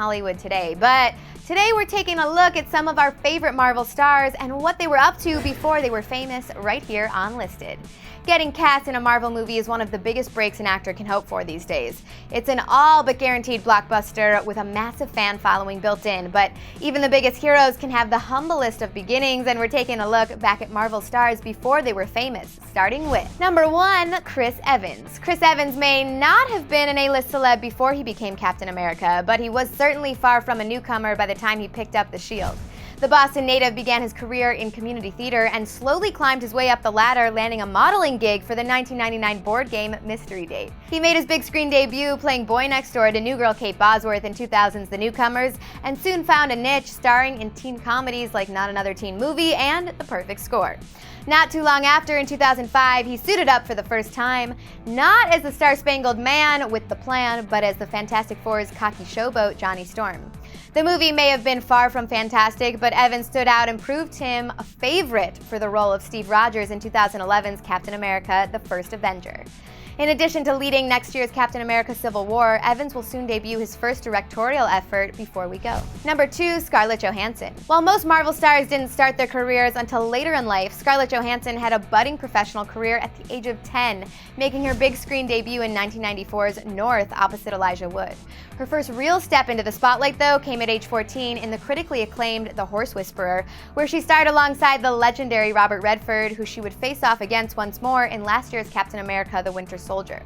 Hollywood today. But today we're taking a look at some of our favorite Marvel stars and what they were up to before they were famous right here on Listed. Getting cast in a Marvel movie is one of the biggest breaks an actor can hope for these days. It's an all but guaranteed blockbuster with a massive fan following built in, but even the biggest heroes can have the humblest of beginnings, and we're taking a look back at Marvel stars before they were famous, starting with number 1, Chris Evans. Chris Evans may not have been an A-list celeb before he became Captain America, but he was certainly far from a newcomer by the time he picked up the shield. The Boston native began his career in community theater and slowly climbed his way up the ladder, landing a modeling gig for the 1999 board game Mystery Date. He made his big screen debut playing Boy Next Door to New Girl Kate Bosworth in 2000's The Newcomers, and soon found a niche starring in teen comedies like Not Another Teen Movie and The Perfect Score. Not too long after, in 2005, he suited up for the first time, not as the Star-Spangled Man with the plan, but as the Fantastic Four's cocky showboat Johnny Storm. The movie may have been far from fantastic, but Evans stood out and proved him a favorite for the role of Steve Rogers in 2011's Captain America: The First Avenger. In addition to leading next year's Captain America: Civil War, Evans will soon debut his first directorial effort before we go. Number 2, Scarlett Johansson. While most Marvel stars didn't start their careers until later in life, Scarlett Johansson had a budding professional career at the age of 10, making her big screen debut in 1994's North opposite Elijah Wood. Her first real step into the spotlight, though, came at age 14 in the critically acclaimed The Horse Whisperer, where she starred alongside the legendary Robert Redford, who she would face off against once more in last year's Captain America: The Winter Soldier.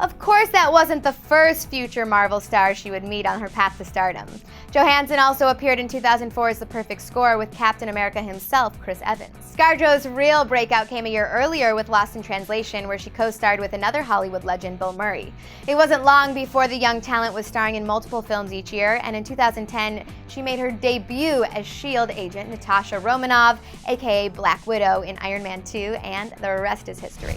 Of course, that wasn't the first future Marvel star she would meet on her path to stardom. Johansson also appeared in 2004's The Perfect Score with Captain America himself, Chris Evans. ScarJo's real breakout came a year earlier with Lost in Translation, where she co-starred with another Hollywood legend, Bill Murray. It wasn't long before the young talent was starring in multiple films each year, and in 2010, she made her debut as S.H.I.E.L.D. agent Natasha Romanoff, aka Black Widow, in Iron Man 2, and the rest is history.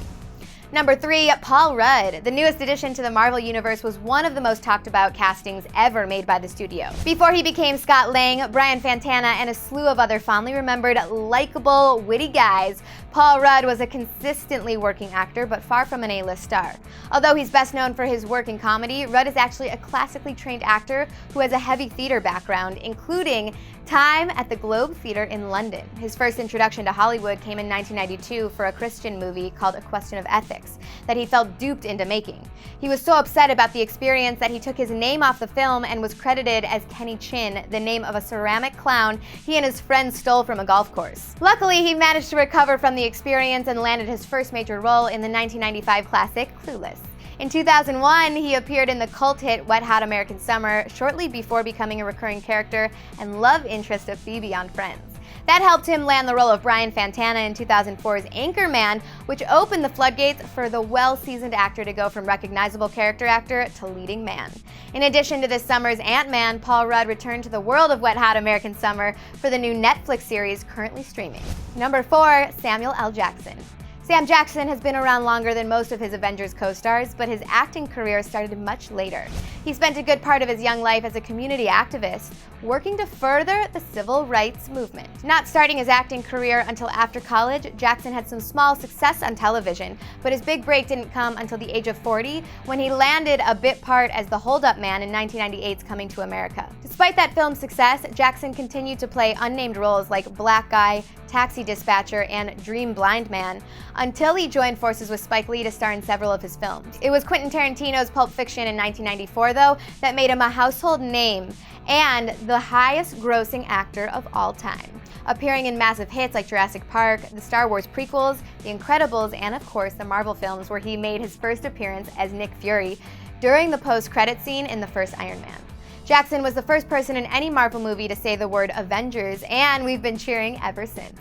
Number 3, Paul Rudd. The newest addition to the Marvel Universe was one of the most talked about castings ever made by the studio. Before he became Scott Lang, Brian Fantana, and a slew of other fondly remembered, likable, witty guys, Paul Rudd was a consistently working actor, but far from an A-list star. Although he's best known for his work in comedy, Rudd is actually a classically trained actor who has a heavy theater background, including time at the Globe Theatre in London. His first introduction to Hollywood came in 1992 for a Christian movie called A Question of Ethics that he felt duped into making. He was so upset about the experience that he took his name off the film and was credited as Kenny Chin, the name of a ceramic clown he and his friends stole from a golf course. Luckily, he managed to recover from the experience and landed his first major role in the 1995 classic Clueless. In 2001, he appeared in the cult hit Wet Hot American Summer, shortly before becoming a recurring character and love interest of Phoebe on Friends. That helped him land the role of Brian Fantana in 2004's Anchorman, which opened the floodgates for the well-seasoned actor to go from recognizable character actor to leading man. In addition to this summer's Ant-Man, Paul Rudd returned to the world of Wet Hot American Summer for the new Netflix series currently streaming. Number 4, Samuel L. Jackson. Sam Jackson has been around longer than most of his Avengers co-stars, but his acting career started much later. He spent a good part of his young life as a community activist, working to further the civil rights movement. Not starting his acting career until after college, Jackson had some small success on television, but his big break didn't come until the age of 40, when he landed a bit part as the Hold-Up Man in 1998's Coming to America. Despite that film's success, Jackson continued to play unnamed roles like Black Guy, Taxi Dispatcher, and Dream Blind Man, until he joined forces with Spike Lee to star in several of his films. It was Quentin Tarantino's Pulp Fiction in 1994, though, that made him a household name and the highest-grossing actor of all time, appearing in massive hits like Jurassic Park, the Star Wars prequels, The Incredibles, and of course the Marvel films, where he made his first appearance as Nick Fury during the post-credit scene in the first Iron Man. Jackson was the first person in any Marvel movie to say the word Avengers, and we've been cheering ever since.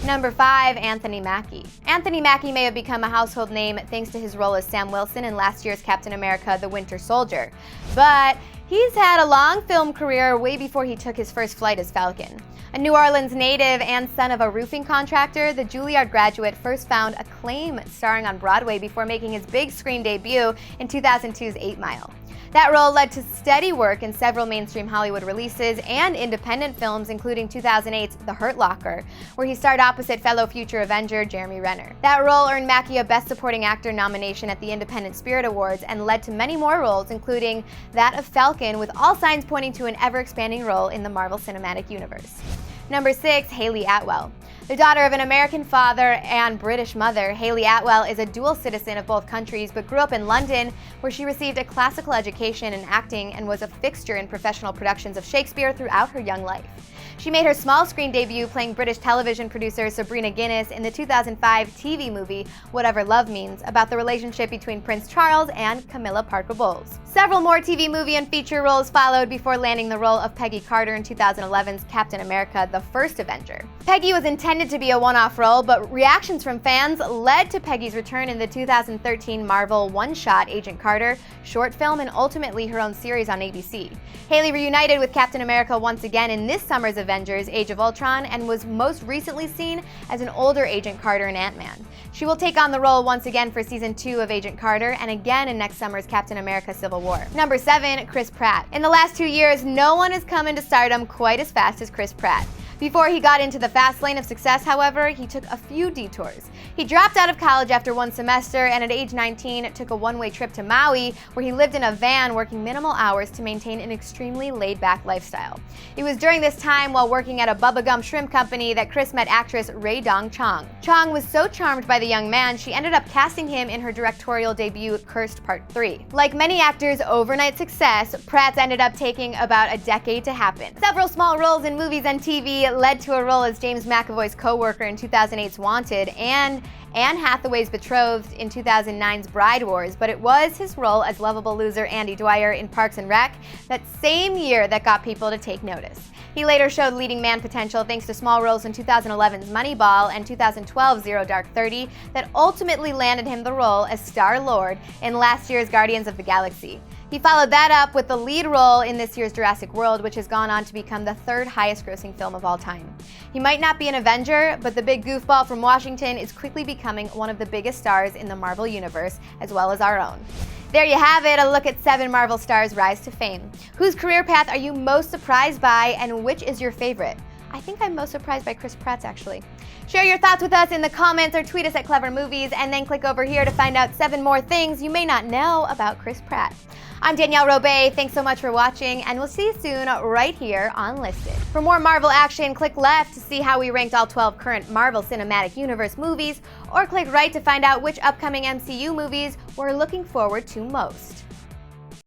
Number 5, Anthony Mackie. Anthony Mackie may have become a household name thanks to his role as Sam Wilson in last year's Captain America: The Winter Soldier, but he's had a long film career way before he took his first flight as Falcon. A New Orleans native and son of a roofing contractor, the Juilliard graduate first found acclaim starring on Broadway before making his big screen debut in 2002's 8 Mile. That role led to steady work in several mainstream Hollywood releases and independent films, including 2008's The Hurt Locker, where he starred opposite fellow future Avenger Jeremy Renner. That role earned Mackie a Best Supporting Actor nomination at the Independent Spirit Awards and led to many more roles, including that of Falcon, with all signs pointing to an ever-expanding role in the Marvel Cinematic Universe. Number 6, Hayley Atwell. The daughter of an American father and British mother, Hayley Atwell is a dual citizen of both countries but grew up in London, where she received a classical education in acting and was a fixture in professional productions of Shakespeare throughout her young life. She made her small screen debut playing British television producer Sabrina Guinness in the 2005 TV movie Whatever Love Means, about the relationship between Prince Charles and Camilla Parker Bowles. Several more TV, movie, and feature roles followed before landing the role of Peggy Carter in 2011's Captain America: The First Avenger. Peggy was intended to be a one-off role, but reactions from fans led to Peggy's return in the 2013 Marvel one-shot Agent Carter short film and ultimately her own series on ABC. Hayley reunited with Captain America once again in this summer's Avengers: Age of Ultron and was most recently seen as an older Agent Carter in Ant-Man. She will take on the role once again for Season 2 of Agent Carter and again in next summer's Captain America: Civil War. Number 7, Chris Pratt. In the last 2 years, no one has come into stardom quite as fast as Chris Pratt. Before he got into the fast lane of success, however, he took a few detours. He dropped out of college after one semester and at age 19 took a one-way trip to Maui, where he lived in a van working minimal hours to maintain an extremely laid-back lifestyle. It was during this time, while working at a Bubba Gum shrimp company, that Chris met actress Rae Dong Chong. Chong was so charmed by the young man, she ended up casting him in her directorial debut, Cursed Part 3. Like many actors' overnight success, Pratt's ended up taking about a decade to happen. Several small roles in movies and TV led to a role as James McAvoy's co-worker in 2008's Wanted and Anne Hathaway's betrothed in 2009's Bride Wars, but it was his role as lovable loser Andy Dwyer in Parks and Rec that same year that got people to take notice. He later showed leading man potential thanks to small roles in 2011's Moneyball and 2012's Zero Dark 30 that ultimately landed him the role as Star-Lord in last year's Guardians of the Galaxy. He followed that up with the lead role in this year's Jurassic World, which has gone on to become the third highest grossing film of all time. He might not be an Avenger, but the big goofball from Washington is quickly becoming one of the biggest stars in the Marvel Universe, as well as our own. There you have it, a look at 7 Marvel stars' rise to fame. Whose career path are you most surprised by, and which is your favorite? I think I'm most surprised by Chris Pratt's, actually. Share your thoughts with us in the comments or tweet us at Clever Movies, and then click over here to find out 7 more things you may not know about Chris Pratt. I'm Danielle Robay, thanks so much for watching, and we'll see you soon right here on Listed. For more Marvel action, click left to see how we ranked all 12 current Marvel Cinematic Universe movies, or click right to find out which upcoming MCU movies we're looking forward to most.